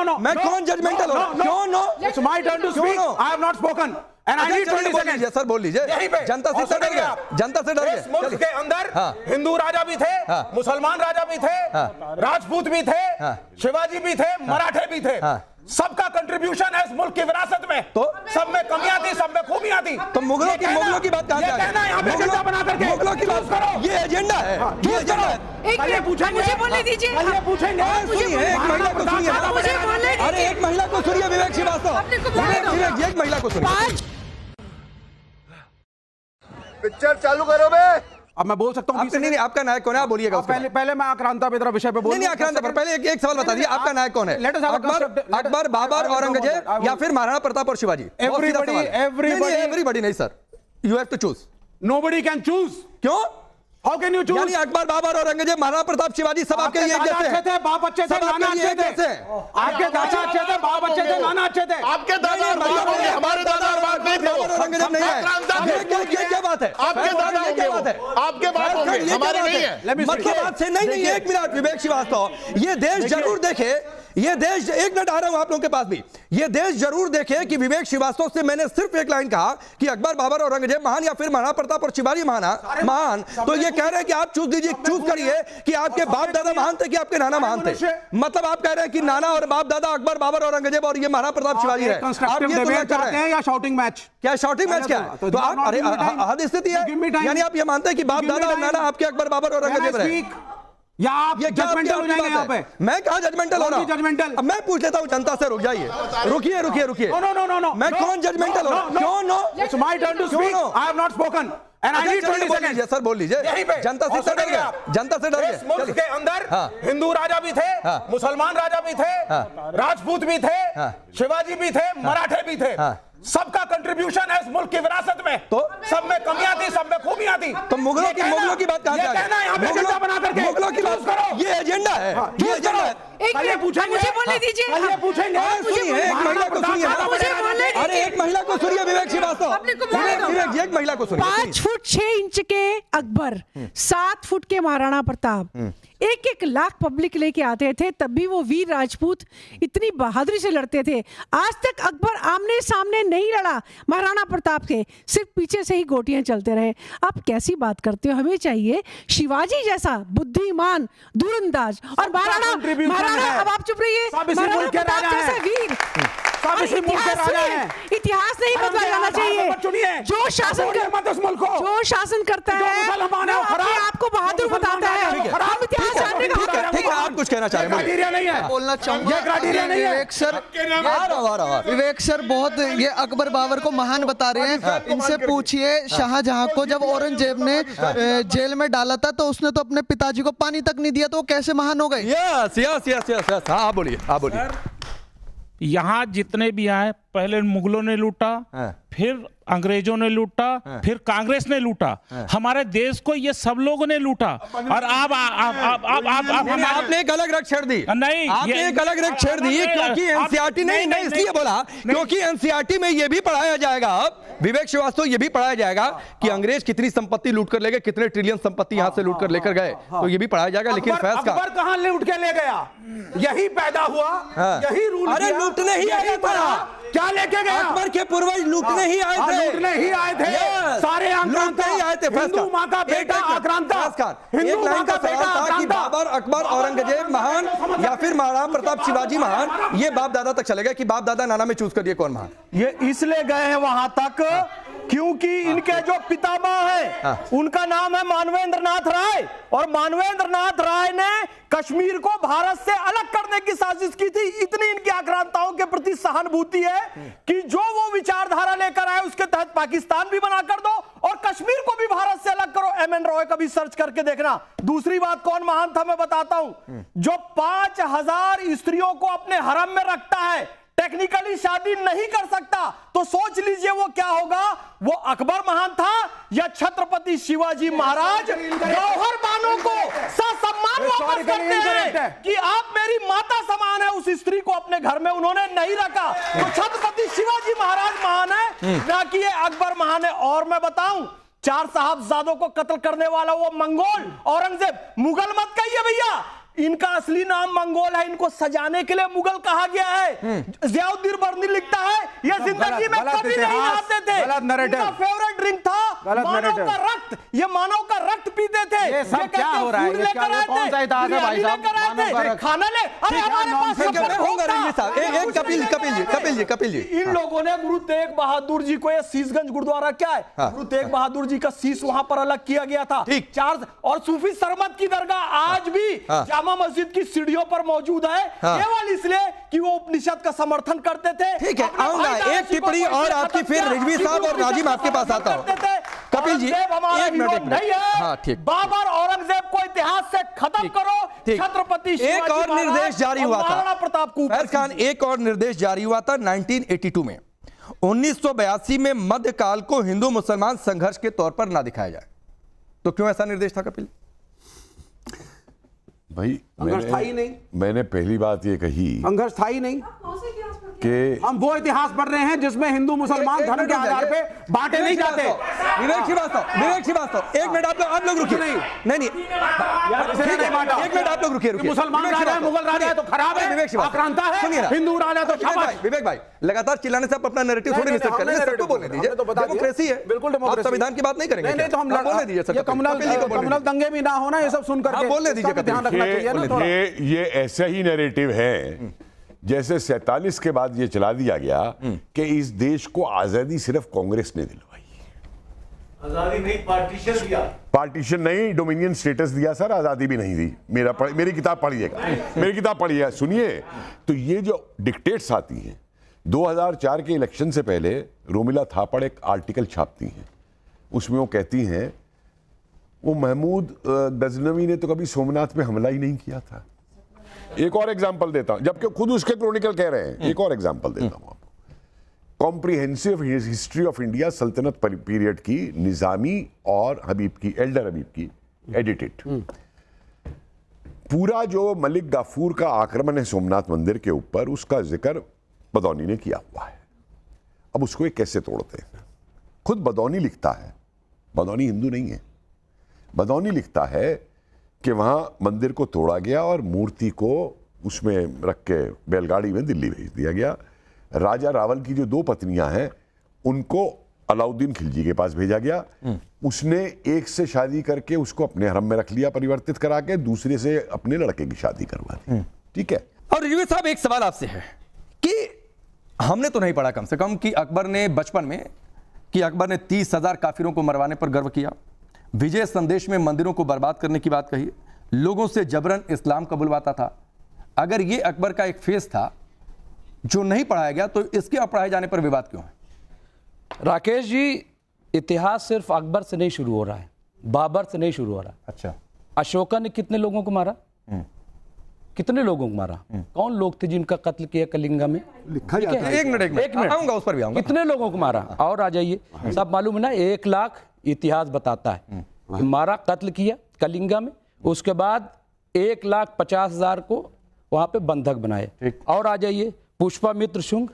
no. मैं कौन judgemental हूँ? क्यों no? It's my turn to speak. I have not spoken. And I need 20 seconds. Sir बोल लीजिए। जनता से डर गया, जनता से डर गया। इस मुल्क के अंदर हिंदू राजा भी थे, मुसलमान राजा भी थे, राजपूत भी थे, शिवाजी भी थे, मराठे भी थे। सबका कंट्रीब्यूशन है इस मुल्क की विरासत में। तो सब में कमियां थी, सब में खूबियां थी। तो मुगलों की बात कहां से आ गई? मुगलों की बात करो। ये एजेंडा है, ये एजेंडा है। एक पूछेंगे, मुझे बोलने दीजिए। ये पूछेंगे, एक महिला को सुनिए। अरे एक महिला को सुनिए, विवेक श्रीवास्तव। विवेक एक महिला को सुनिए। पिक्चर चालू करो बे। अब मैं बोल सकता हूँ? नहीं, आपका नायक कौन है? आप बोलिएगा। पहले मैं आक्रांता पेद्रा विषय पे बोल। नहीं, आक्रांता पर पहले एक सवाल बता दीजिए, आपका नायक कौन है? अकबर, बाबर, औरंगजेब या फिर महाराणा प्रताप और शिवाजी? एवरीबॉडी नहीं sir, you have to choose. Nobody can choose. क्यों? How can you choose? यानी अकबर, बाबर, औरंगजेब, महाराणा प्रताप, शिवाजी सब आपके लिए अच्छे थे, बाप अच्छे थे, नाना अच्छे थे। आपके दादा अच्छे थे, बाप अच्छे थे, नाना अच्छे थे। आपके दादा और बाप होंगे, हमारे दादा और बाप नहीं थे। औरंगजेब नहीं है। क्या बात है? आपके दादा होंगे, आपके बाप होंगे, हमारे नहीं है। मतलब बात से नहीं, एक मिनट विवेक श्रीवास्तव, ये देश जरूर देखे, ये देश, एक मिनट आ रहा हूं आप लोगों के पास भी, ये देश जरूर देखे कि विवेक श्रीवास्तव से मैंने सिर्फ एक लाइन कहा कि अकबर, बाबर, औरंगजेब महान या फिर महाराणा प्रताप और शिवाजी महान, तो ये कह रहे हैं कि आप चूज दीजिए, चूज करिए कि आपके बाप दादा महान थे कि आपके नाना महान थे। मतलब आप कह रहे हैं कि नाना और बाप दादा अकबर, बाबर, औरंगजेब और ये महाराणा प्रताप, शिवाजी है। आप ये तुलना कर रहे हैं या शॉटिंग मैच? क्या शॉटिंग मैच क्या है? तो आप, अरे हद स्थिति है, यानी आप ये मानते हैं कि बाप दादा और नाना आपके अकबर, बाबर, औरंगजेब रहे, या आप ये जजमेंटल हो जाएंगे यहाँ पे? मैं कहा जजमेंटल हो रहा हूँ? जजमेंटल अब मैं पूछ लेता हूँ जनता से। रुक जाइए, रुकिए। नो, मैं कौन जजमेंटल हो रहा हूँ? क्यों no? It's my turn to speak. I have not spoken. And I need 20 seconds. Sir बोल लीजिए। जनता से डर गया, जनता से डर गया। इस मुल्क के अंदर हिंदू राजा भी थे, मुसलमान राजा भी थे, राजपूत भी थे, शिवाजी भी थे, मराठे भी थे। सबका कंट्रीब्यूशन है इस मुल्क की विरासत में। तो सब में कमियां थी, सब में खूबियां थी। तो मुगलों की बात कहां से आ गई? मुगलों की बात करो। ये एजेंडा है, ये एजेंडा है। एक पूछेंगे, मुझे बोलने दीजिए। एक महिला को सुनिए। अरे एक महिला को सुनिए, विवेक श्रीवास्तव। विवेक एक महिला को सुनिए। 5 फुट 6 इंच के अकबर, 7 फुट के महाराणा प्रताप, 1-1 लाख पब्लिक लेके आते थे, तब भी वो वीर राजपूत इतनी बहादुरी से लड़ते थे। आज तक अकबर आमने सामने नहीं लड़ा महाराणा प्रताप के, सिर्फ पीछे से ही गोटियां चलते रहे। आप कैसी बात करते हो? हमें चाहिए शिवाजी जैसा बुद्धिमान, दूरंदाज, और महाराणा, अब आप चुप रहिए, महाराणा प्रताप जैसा वीर। इतिहास नहीं बदला जाना चाहिए। जो शासन करता है आपको बहादुर बताता है। हम इतिहास जानने का हक ठीक है, आप कुछ कहना चाह रहे हैं? बोलना चाहूंगा विवेक सर बहुत ये अकबर बाबर को महान बता रहे हैं। इनसे पूछिए शाहजहां को जब औरंगजेब ने जेल में डाला था तो उसने तो अपने पिताजी को पानी तक नहीं दिया, तो वो कैसे महान हो गए? यस। हाँ बोलिए। यहाँ जितने भी आए, पहले मुगलों ने लूटा, फिर अंग्रेजों ने लूटा, फिर कांग्रेस ने लूटा, हमारे देश को ये सब लोगों ने लूटा। और आप आपने एक अलग रग छेड़ दी। नहीं, आपने एक अलग रग छेड़ दी, क्योंकि एनसीईआरटी नहीं इसलिए बोला क्योंकि एनसीईआरटी में ये भी पढ़ाया जाएगा, अब विवेक श्रीवास्तव ये भी पढ़ाया जाएगा कि अंग्रेज कितनी संपत्ति लूट कर ले गए, कितने ट्रिलियन संपत्ति यहाँ से लूट कर लेकर गए, तो ये भी पढ़ाया जाएगा। लेकिन फैज का अकबर कहाँ लूट के ले गया? यही पैदा हुआ, यही रूल। अरे लूटने ही आया था। क्या लेके गया? अकबर के पूर्वज लूटने ही आए थे। लूटने ही आए थे। सारे लूटने ही आए थे। हिंदू माँ का बेटा आक्रांता। हिंदू माँ का बेटा था कि बाबर, अकबर, औरंगजेब महान या फिर महाराणा प्रताप, शिवाजी महान, ये बाप दादा तक चले गए कि बाप दादा नाना में चूज करिए कौन महान। ये इसलिए गए हैं वहां तक क्योंकि इनके जो पितामह है उनका नाम है मानवेंद्र नाथ राय, और मानवेंद्र नाथ राय ने कश्मीर को भारत से अलग करने की साजिश की थी। इतनी इनकी आक्रांताओं के प्रति सहानुभूति है कि जो वो विचारधारा लेकर आए उसके तहत पाकिस्तान भी बना कर दो और कश्मीर को भी भारत से अलग करो। एम एन रॉय का भी सर्च करके देखना। दूसरी बात, कौन महान था मैं बताता हूं। जो 5000 स्त्रियों को अपने हरम में रखता है, टेक्निकली शादी नहीं कर सकता, तो सोच लीजिए वो क्या होगा। वो अकबर महान था या छत्रपति शिवाजी महाराज गौहर बानो को ससम्मान वापस करते हैं कि आप मेरी माता समान है, उस स्त्री को अपने घर में उन्होंने नहीं रखा। तो छत्रपति शिवाजी महाराज महान है, ना कि ये अकबर महान है। और मैं बताऊं, 4 साहबजादों को कत्ल करने वाला वो मंगोल औरंगजेब, मुगल मत कहिए भैया, इनका असली नाम मंगोल है, इनको सजाने के लिए मुगल कहा गया है। ज़ियाउद्दीन बर्नी लिखता है ये जिंदगी में कभी नहीं नहाते थे, इनका फेवरेट ड्रिंक था मानव का रक्त, ये मानव का रक्त पीते थे। ये सब क्या हो रहा है? ये कौन सा इतिहास है भाई साहब? मानव का रक्त खाना ले, अरे हमारे पास कपिल जी इन लोगों ने गुरु तेग बहादुर जी को, ये शीशगंज गुरुद्वारा क्या है, गुरु तेग बहादुर जी का शीश वहां पर अलग किया गया था। ठीक। चार और सूफी सरमत की दरगाह आज भी जामा मस्जिद की सीढ़ियों पर मौजूद है, केवल इसलिए कि वो उपनिषद का समर्थन करते थे। ठीक है, आऊंगा एक टिप्पणी और आपकी, फिर रिजवी साहब और नाजिम आपके पास आता हूं। कपिल जी एक मिनट नहीं है, ठीक। बाबर औरंगजेब को इतिहास से खत्म करो, छत्रपति एक और निर्देश जारी हुआ था महाराणा प्रताप को। फैज खान, एक और निर्देश जारी हुआ था 1982 में। 1982 में मध्यकाल को हिंदू मुसलमान संघर्ष के तौर पर ना दिखाया जाए, तो क्यों ऐसा निर्देश था कपिल? भाई संघर्ष था ही नहीं। मैंने पहली बात ये कही, संघर्ष था ही नहीं कि हम वो इतिहास पढ़ रहे हैं जिसमें हिंदू मुसलमान धर्म के आधार पे बांटे नहीं जाते। विवेक श्रीवास्तव एक मिनट आप लोग रुकिए। नहीं एक मिनट आप लोग रुकिए। मुसलमान राजा है, मुगल राजा है तो खराब है, आक्रांता है, हिंदू राजा तो शाबाश। विवेक भाई लगातार चिल्लाने से आप अपना नैरेटिव थोड़ी रिसर्च कर लेंगे, सबको बोलने दीजिए, डेमोक्रेसी है, बिल्कुल आप संविधान की बात नहीं करेंगे। नहीं तो हम बोलने दीजिए सर, कम्युनल दंगे भी ना होना, ये सब सुनकर बोलने दीजिए, ध्यान रखना चाहिए ना थोड़ा। ये ऐसा ही नैरेटिव है जैसे 47 के बाद ये चला दिया गया कि इस देश को आजादी सिर्फ कांग्रेस ने दिलवाई। आजादी नहीं, पार्टीशन दिया। पार्टीशन नहीं, डोमिनियन स्टेटस दिया सर, आजादी भी नहीं दी। मेरी किताब पढ़िएगा, मेरी किताब पढ़िए, सुनिए। तो ये जो डिक्टेट्स आती हैं, 2004 के इलेक्शन से पहले रोमिला थापड़ एक आर्टिकल छापती हैं, उसमें वो कहती हैं वो महमूद गजनवी ने तो कभी सोमनाथ पे हमला ही नहीं किया था। एक और एग्जांपल देता हूं, जबकि खुद उसके क्रॉनिकल कह रहे हैं। एक और एग्जांपल देता हूं आपको, कॉम्प्रिहेंसिव हिस्ट्री ऑफ इंडिया सल्तनत पीरियड की, निजामी और हबीब की, एल्डर हबीब की एडिटेड। पूरा जो मलिक गाफूर का आक्रमण है सोमनाथ मंदिर के ऊपर, उसका जिक्र बदौनी ने किया हुआ है। अब उसको ये कैसे तोड़ते हैं? खुद बदौनी लिखता है, बदौनी हिंदू नहीं है, बदौनी लिखता है कि वहां मंदिर को तोड़ा गया और मूर्ति को उसमें रख के बैलगाड़ी में दिल्ली भेज दिया गया। राजा रावल की जो 2 पत्नियां हैं उनको अलाउद्दीन खिलजी के पास भेजा गया। उसने एक से शादी करके उसको अपने हरम में रख लिया, परिवर्तित करा के, दूसरे से अपने लड़के की शादी करवा दी। ठीक है। और रिजवी साहब एक सवाल आपसे है कि हमने तो नहीं पढ़ा कम से कम कि अकबर ने बचपन में कि अकबर ने 30,000 काफिरों को मरवाने पर गर्व किया, विजय संदेश में मंदिरों को बर्बाद करने की बात कही, लोगों से जबरन इस्लाम कबूलवाता था। अगर ये अकबर का एक फेस था जो नहीं पढ़ाया गया, तो इसके अपढ़ाए जाने पर विवाद क्यों है? राकेश जी, इतिहास सिर्फ अकबर से नहीं शुरू हो रहा है, बाबर से नहीं शुरू हो रहा है। अच्छा, अशोका ने कितने लोगों को मारा? कितने लोगों को मारा? कौन लोग थे जिनका कत्ल किया कलिंगा में? लिखा जाता है। एक मिनट आऊंगा, उस पर भी आऊंगा। कितने लोगों को मारा? और आ जाइए, सब मालूम है ना, 1 लाख इतिहास बताता है मारा, कत्ल किया कलिंगा में। उसके बाद 1,50,000 को वहां पे बंधक बनाए। और आ जाइए, पुष्पा मित्र शुंग